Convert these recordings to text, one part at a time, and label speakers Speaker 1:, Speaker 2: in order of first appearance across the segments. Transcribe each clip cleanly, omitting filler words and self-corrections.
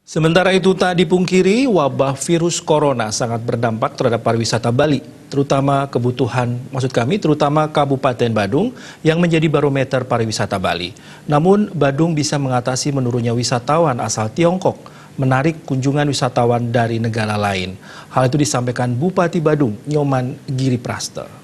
Speaker 1: Sementara itu tak dipungkiri, wabah virus corona sangat berdampak terhadap pariwisata Bali, terutama terutama Kabupaten Badung yang menjadi barometer pariwisata Bali. Namun, Badung bisa mengatasi menurunnya wisatawan asal Tiongkok, menarik kunjungan wisatawan dari negara lain. Hal itu disampaikan Bupati Badung, Nyoman Giriprasta.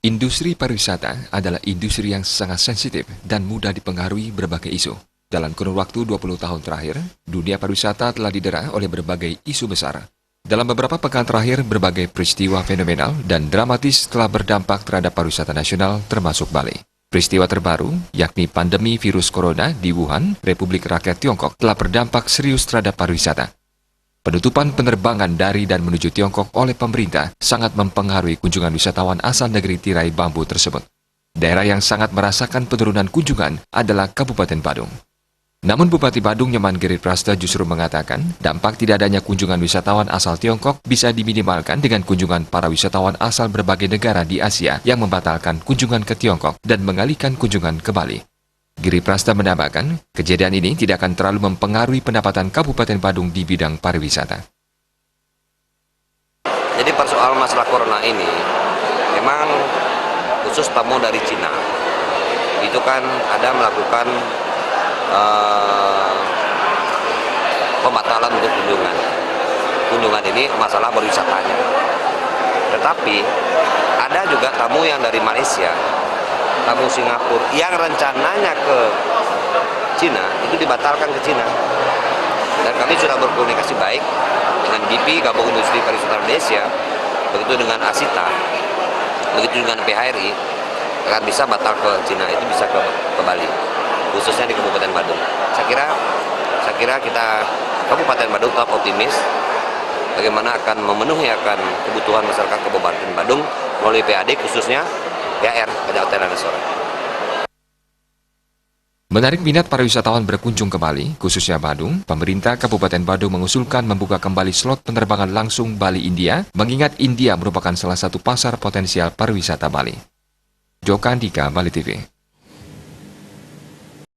Speaker 2: Industri pariwisata adalah industri yang sangat sensitif dan mudah dipengaruhi berbagai isu. Dalam kurun waktu 20 tahun terakhir, dunia pariwisata telah didera oleh berbagai isu besar. Dalam beberapa pekan terakhir, berbagai peristiwa fenomenal dan dramatis telah berdampak terhadap pariwisata nasional termasuk Bali. Peristiwa terbaru, yakni pandemi virus corona di Wuhan, Republik Rakyat Tiongkok, telah berdampak serius terhadap pariwisata. Penutupan penerbangan dari dan menuju Tiongkok oleh pemerintah sangat mempengaruhi kunjungan wisatawan asal negeri tirai bambu tersebut. Daerah yang sangat merasakan penurunan kunjungan adalah Kabupaten Badung. Namun Bupati Badung Nyoman Giriprasta justru mengatakan dampak tidak adanya kunjungan wisatawan asal Tiongkok bisa diminimalkan dengan kunjungan para wisatawan asal berbagai negara di Asia yang membatalkan kunjungan ke Tiongkok dan mengalihkan kunjungan ke Bali. Giriprasta menambahkan, kejadian ini tidak akan terlalu mempengaruhi pendapatan Kabupaten Badung di bidang pariwisata.
Speaker 3: Jadi persoalan masalah corona ini, memang khusus tamu dari Cina, itu kan ada melakukan pembatalan untuk kunjungan. Kunjungan ini masalah pariwisatanya. Tetapi ada juga tamu yang dari Malaysia, tamu Singapura yang rencananya ke Cina itu dibatalkan ke Cina. Dan kami sudah berkomunikasi baik dengan GIPI, Gabung Industri Pariwisata Indonesia, begitu dengan Asita, begitu dengan PHRI, akan bisa batal ke Cina, itu bisa ke Bali, khususnya di Kabupaten Badung. Saya kira kita Kabupaten Badung tetap optimis bagaimana akan memenuhi kebutuhan masyarakat Kabupaten Badung melalui PAD, khususnya PR, Pajak Hotel dan Restoran.
Speaker 2: Menarik minat para wisatawan berkunjung ke Bali, khususnya Badung, pemerintah Kabupaten Badung mengusulkan membuka kembali slot penerbangan langsung Bali-India, mengingat India merupakan salah satu pasar potensial pariwisata Bali. Joko Andika, Bali TV.